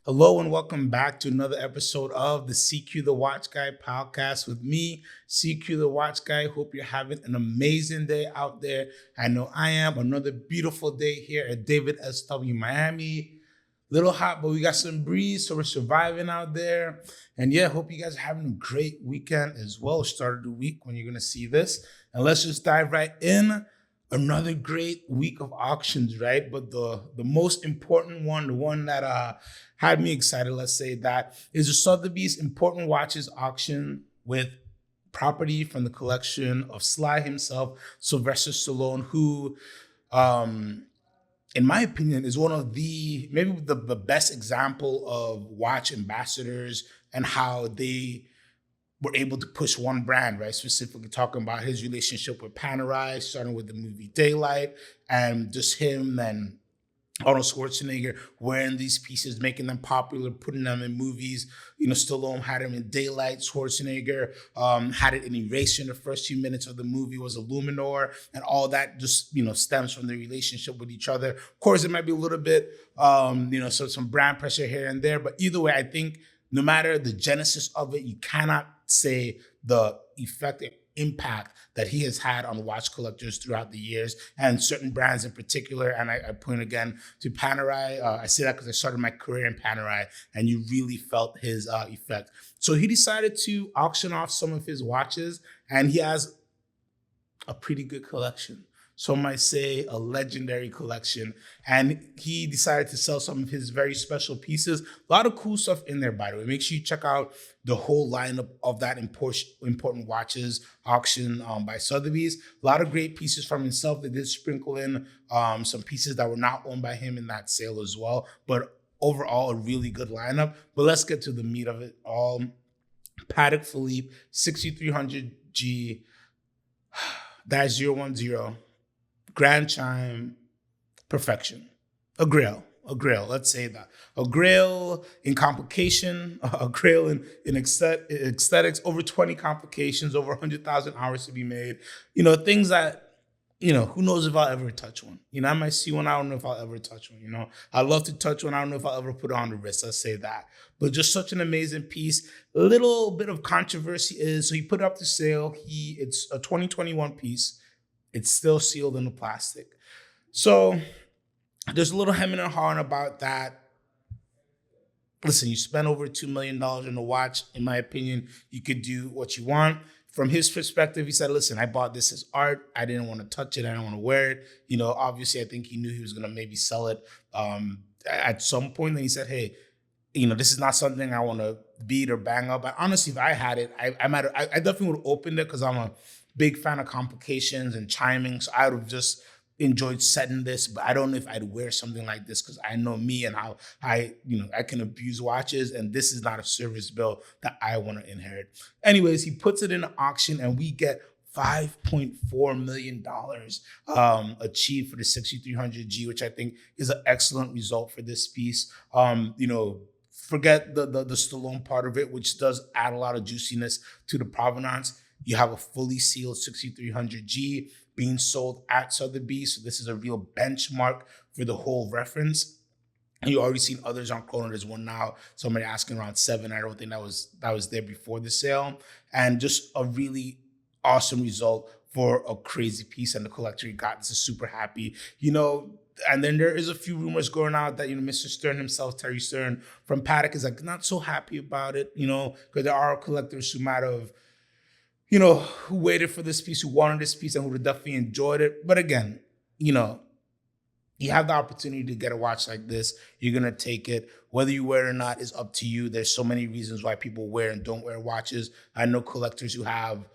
Hello and welcome back to another episode of the CQ the Watch Guy podcast with me, CQ the Watch Guy. Hope you're having an amazing day out there. I know I am. Another beautiful day here at David SW Miami. Little hot, but we got some breeze, so we're surviving out there. And yeah, hope you guys are having a great weekend as well. Started the week when you're gonna see this. And let's just dive right in. Another great week of auctions, right? But the most important one, the one that had me excited, let's say that, is the Sotheby's Important Watches auction with property from the collection of Sly himself, Sylvester Stallone, who, in my opinion, is one of maybe the best example of watch ambassadors and how they were able to push one brand, right? Specifically talking about his relationship with Panerai, starting with the movie Daylight, and just him and Arnold Schwarzenegger wearing these pieces, making them popular, putting them in movies. You know, Stallone had him in Daylight. Schwarzenegger had it in Eraser in the first few minutes of the movie, was a Luminor, and all that just, stems from their relationship with each other. Of course, it might be a little bit, so some brand pressure here and there, but either way, I think no matter the genesis of it, you cannot say the effect and impact that he has had on watch collectors throughout the years and certain brands in particular. And I point again to Panerai. I say that because I started my career in Panerai and you really felt his effect. So he decided to auction off some of his watches and he has a pretty good collection. Some might say a legendary collection. And he decided to sell some of his very special pieces. A lot of cool stuff in there, by the way. Make sure you check out the whole lineup of that important watches auction by Sotheby's. A lot of great pieces from himself. They did sprinkle in some pieces that were not owned by him in that sale as well. But overall, a really good lineup. But let's get to the meat of it all. Patek Philippe 6300G -010. Grand Chime, perfection. A grail, let's say that. A grail in complication, a grail in aesthetics, over 20 complications, over 100,000 hours to be made. Things that, who knows if I'll ever touch one. I might see one, I don't know if I'll ever touch one, I'd love to touch one, I don't know if I'll ever put it on the wrist, let's say that. But just such an amazing piece. A little bit of controversy so he put it up to sale. It's a 2021 piece. It's still sealed in the plastic. So there's a little hemming and hawing about that. Listen, you spend over $2 million in a watch. In my opinion, you could do what you want. From his perspective, he said, listen, I bought this as art. I didn't want to touch it. I didn't want to wear it. Obviously, I think he knew he was going to maybe sell it at some point. Then he said, hey, this is not something I want to beat or bang up. But honestly, if I had it, I definitely would have opened it because I'm a big fan of complications and chiming. So I would have just enjoyed setting this, but I don't know if I'd wear something like this because I know me and how I can abuse watches, and this is not a service bill that I want to inherit. Anyways, he puts it in an auction and we get $5.4 million achieved for the 6300G, which I think is an excellent result for this piece. Forget the Stallone part of it, which does add a lot of juiciness to the provenance. You have a fully sealed 6300G being sold at Sotheby's. So this is a real benchmark for the whole reference. And you already seen others on Chrono. There's one now, somebody asking around 7. I don't think that was there before the sale. And just a really awesome result for a crazy piece and the collector he got. This is super happy. And then there is a few rumors going out that, Mr. Stern himself, Terry Stern from Patek, is not so happy about it, because there are collectors who might have, who waited for this piece, who wanted this piece, and who definitely enjoyed it. But again, you have the opportunity to get a watch like this. You're going to take it. Whether you wear it or not is up to you. There's so many reasons why people wear and don't wear watches. I know collectors who have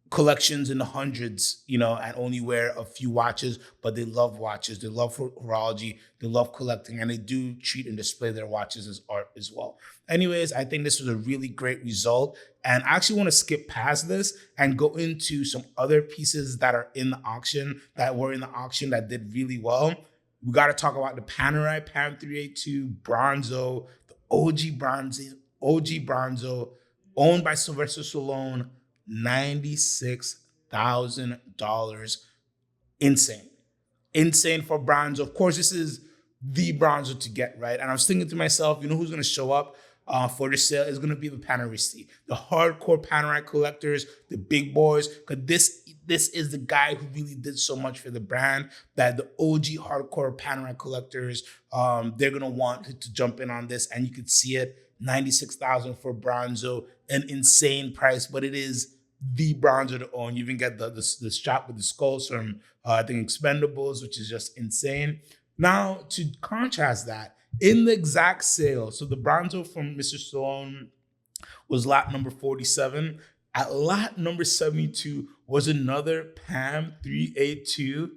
collections in the hundreds, and only wear a few watches, but they love watches. They love horology. They love collecting, and they do treat and display their watches as art as well. Anyways, I think this was a really great result. And I actually want to skip past this and go into some other pieces that are in the auction, that did really well. We got to talk about the Panerai Pan 382 Bronzo, the OG Bronzo, owned by Sylvester Stallone, $96,000. $96,000. Insane. Insane for bronze. Of course, this is the bronzer to get, right? And I was thinking to myself, you know who's going to show up for the sale? Is going to be the Panaristi, the hardcore Panerai collectors, the big boys, because this is the guy who really did so much for the brand that the OG hardcore Panerai collectors, they're going to want to jump in on this. And you could see it, $96,000 for bronzo, an insane price, but it is the bronzer to own. You even get the strap with the skulls from, I think, Expendables, which is just insane. Now, to contrast that, in the exact sale, so the bronzo from Mr. Stallone was lot number 47. At lot number 72 was another PAM 382.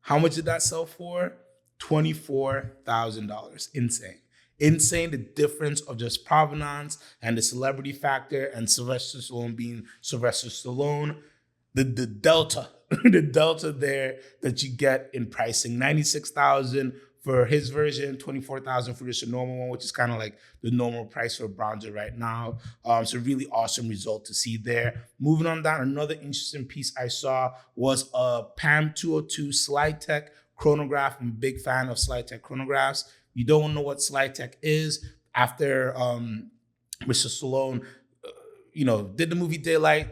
How much did that sell for? $24,000. Insane. Insane, the difference of just provenance and the celebrity factor and Sylvester Stallone being Sylvester Stallone. The delta, the delta there that you get in pricing, $96,000 for his version, $24,000 for just a normal one, which is kind of like the normal price for a bronzer right now. So really awesome result to see there. Moving on down, another interesting piece I saw was a PAM 202 Slide Tech chronograph. I'm a big fan of Slide Tech chronographs. You don't know what Slide Tech is. After Mr. Stallone, did the movie Daylight,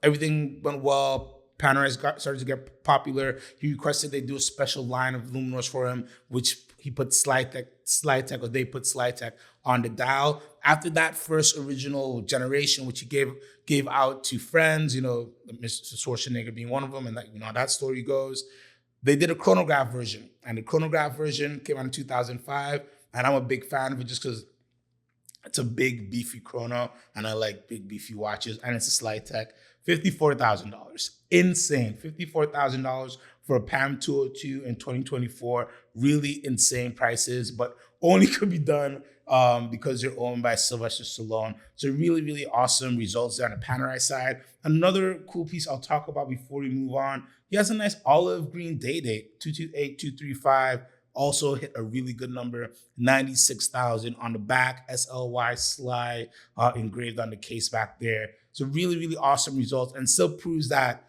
everything went well. Panerai started to get popular. He requested they do a special line of luminors for him, which he put Slide Tech, or they put Slide Tech on the dial. After that first original generation, which he gave out to friends, Mr. Schwarzenegger being one of them, and that story goes. They did a chronograph version, and the chronograph version came out in 2005, and I'm a big fan of it just because it's a big, beefy chrono, and I like big, beefy watches, and it's a Slide Tech. $54,000. Insane. $54,000 for a PAM 202 in 2024. Really insane prices, but only could be done because they're owned by Sylvester Stallone. So really, really awesome results there on the Panerai side. Another cool piece I'll talk about before we move on. He has a nice olive green date, 228235. Also hit a really good number, $96,000 on the back, SLY Sly engraved on the case back there. So really, really awesome results, and still proves that,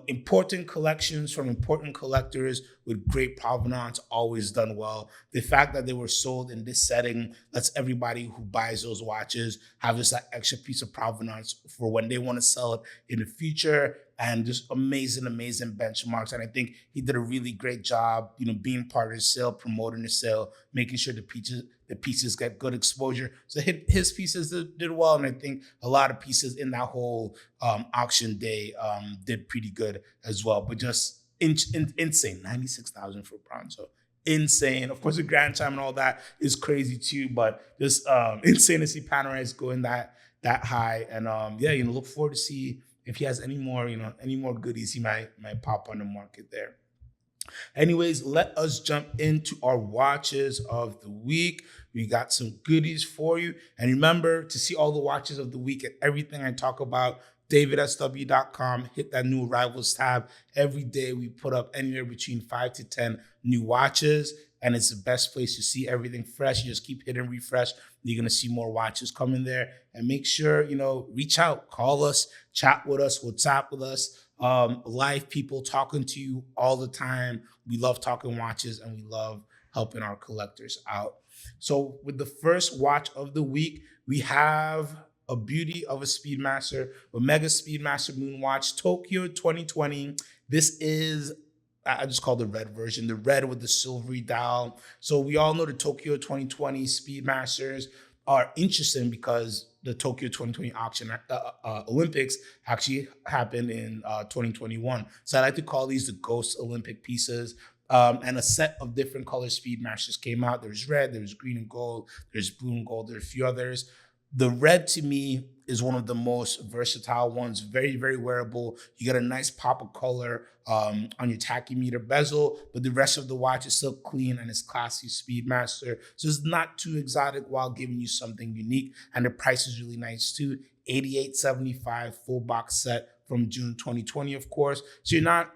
important collections from important collectors with great provenance always done well. The fact that they were sold in this setting lets everybody who buys those watches have just that extra piece of provenance for when they want to sell it in the future, and just amazing, amazing benchmarks. And I think he did a really great job, being part of the sale, promoting the sale, making sure the pieces get good exposure. So his pieces did well, and I think a lot of pieces in that whole auction day did pretty good as well. But just insane, $96,000 for bronzo. Insane. Of course, the Grand Chime and all that is crazy too, but just insane to see Panerai going that high. And look forward to see if he has any more goodies he might pop on the market there. Anyways, let us jump into our watches of the week. We got some goodies for you. And remember, to see all the watches of the week and everything I talk about, davidsw.com. Hit that new arrivals tab. Every day we put up anywhere between 5 to 10 new watches, and it's the best place to see everything fresh. You just keep hitting refresh. You're going to see more watches coming there. And make sure, reach out, call us, chat with us, WhatsApp with us. Live people talking to you all the time. We love talking watches, and we love helping our collectors out. So with the first watch of the week, we have a beauty of a Speedmaster, Omega Speedmaster Moonwatch, Tokyo 2020. This is, I just call the red version, the red with the silvery dial. So we all know the Tokyo 2020 Speedmasters are interesting because the Tokyo 2020 auction Olympics actually happened in 2021. So I like to call these the Ghost Olympic pieces. And a set of different color Speedmasters came out. There's red, there's green and gold, there's blue and gold, there's a few others. The red, to me, is one of the most versatile ones. Very, very wearable. You get a nice pop of color on your tachymeter bezel, but the rest of the watch is still clean and it's classy Speedmaster. So it's not too exotic while giving you something unique. And the price is really nice too. $88.75 full box set from June 2020, of course. So you're not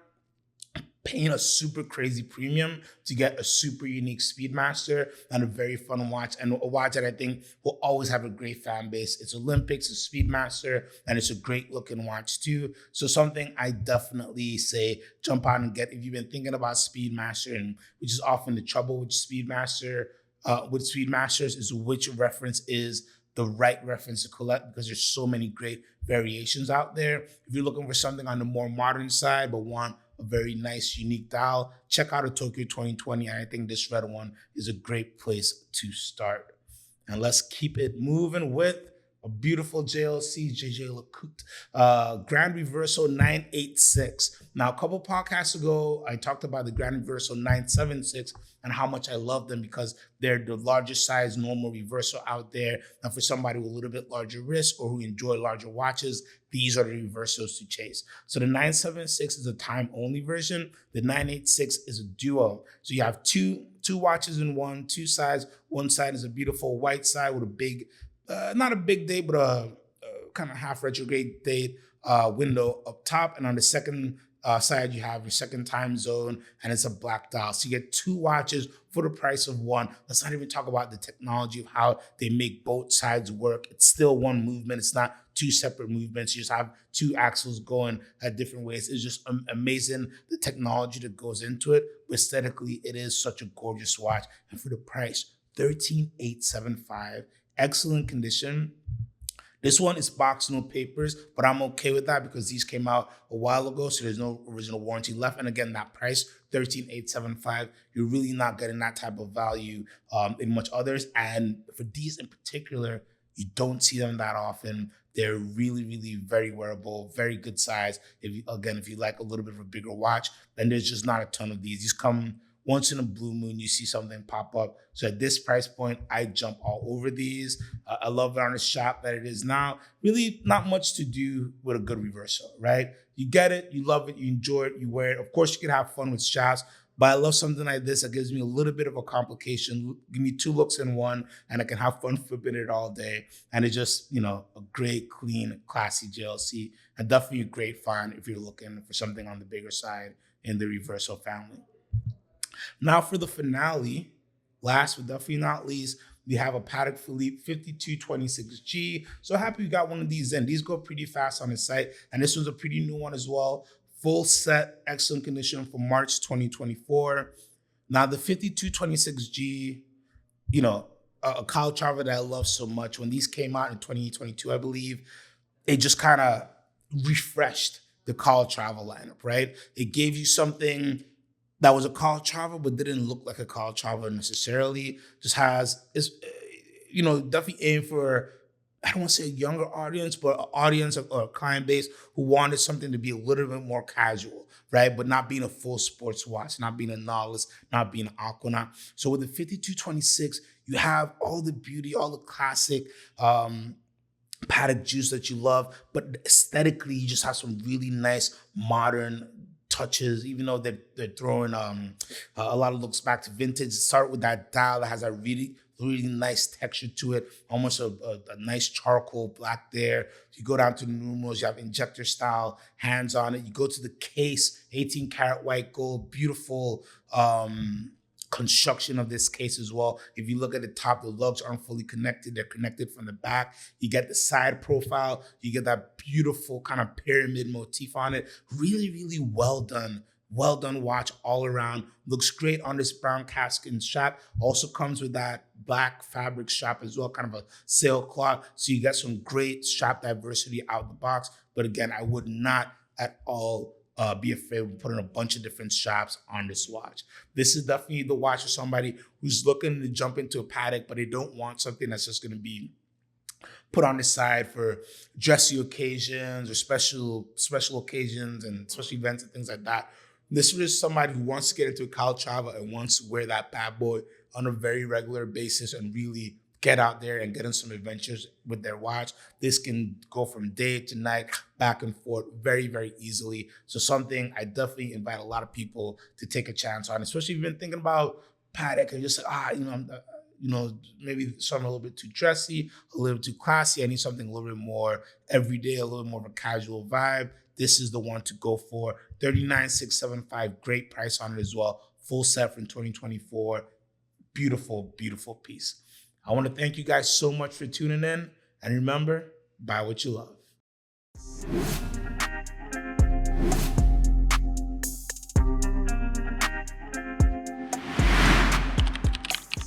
paying a super crazy premium to get a super unique Speedmaster and a very fun watch, and a watch that I think will always have a great fan base. It's Olympics, it's Speedmaster, and it's a great looking watch too. So something I definitely say jump out and get if you've been thinking about Speedmaster, and which is often the trouble with with Speedmasters is which reference is the right reference to collect, because there's so many great variations out there. If you're looking for something on the more modern side but want a very nice, unique dial, check out a Tokyo 2020. And I think this red one is a great place to start. And let's keep it moving with a beautiful JLC, Jaeger-LeCoultre, Grand Reverso 986. Now, a couple podcasts ago, I talked about the Grand Reverso 976 and how much I love them because they're the largest size normal reverso out there. And for somebody with a little bit larger wrist or who enjoy larger watches, these are the reversos to chase. So the 976 is a time-only version. The 986 is a duo. So you have two watches in one, two sides. One side is a beautiful white side with a big, not a big date, but a kind of half retrograde date window up top. And on the second side, you have your second time zone, and it's a black dial. So you get two watches for the price of one. Let's not even talk about the technology of how they make both sides work. It's still one movement. It's not two separate movements. You just have two axles going at different ways. It's just amazing, the technology that goes into it. But aesthetically, it is such a gorgeous watch. And for the price, $13,875, excellent condition. This one is boxed, no papers, but I'm okay with that because these came out a while ago, so there's no original warranty left. And again, that price, $13,875, you're really not getting that type of value in much others. And for these in particular, you don't see them that often. They're really, really very wearable, very good size. If you like a little bit of a bigger watch, then there's just not a ton of these. These come once in a blue moon, you see something pop up. So at this price point, I jump all over these. I love it on the shop that it is now. Really not much to do with a good reverso, right? You get it, you love it, you enjoy it, you wear it. Of course, you can have fun with straps, but I love something like this that gives me a little bit of a complication. Give me two looks in one, and I can have fun flipping it all day. And it's just, a great, clean, classy JLC. And definitely a great find if you're looking for something on the bigger side in the Reverso family. Now for the finale, last but definitely not least, we have a Patek Philippe 5226G. So happy we got one of these in. These go pretty fast on the site. And this one's a pretty new one as well. Full set, excellent condition from March 2024. Now the 5226G, a Calatrava that I love so much. When these came out in 2022, I believe, it just kind of refreshed the Calatrava lineup, right? It gave you something that was a Calatrava, but didn't look like a Calatrava necessarily. Just definitely aim for, I don't want to say a younger audience, but an audience or a client base who wanted something to be a little bit more casual, right? But not being a full sports watch, not being a Nautilus, not being an Aquanaut. So with the 5226, you have all the beauty, all the classic Patek juice that you love, but aesthetically, you just have some really nice modern touches, even though they're throwing a lot of looks back to vintage. Start with that dial that has a really, really nice texture to it, almost a nice charcoal black there. You go down to the numerals, you have injector style hands on it. You go to the case, 18 karat white gold, beautiful construction of this case as well. If you look at the top, the lugs aren't fully connected. They're connected from the back. You get the side profile. You get that beautiful kind of pyramid motif on it. Really, really well done. Well done watch all around. Looks great on this brown calfskin strap. Also comes with that black fabric strap as well, kind of a sailcloth. So you get some great strap diversity out the box. But again, I would not at all be afraid of putting a bunch of different straps on this watch. This is definitely the watch for somebody who's looking to jump into a Patek, but they don't want something that's just going to be put on the side for dressy occasions or special occasions and special events and things like that. This is somebody who wants to get into a Calatrava and wants to wear that bad boy on a very regular basis and really get out there and get in some adventures with their watch. This can go from day to night, back and forth very, very easily. So something I definitely invite a lot of people to take a chance on, especially if you've been thinking about Patek and just like, maybe something a little bit too dressy, a little too classy. I need something a little bit more everyday, a little more of a casual vibe. This is the one to go for. $39,675, great price on it as well. Full set from 2024. Beautiful, beautiful piece. I want to thank you guys so much for tuning in. And remember, buy what you love.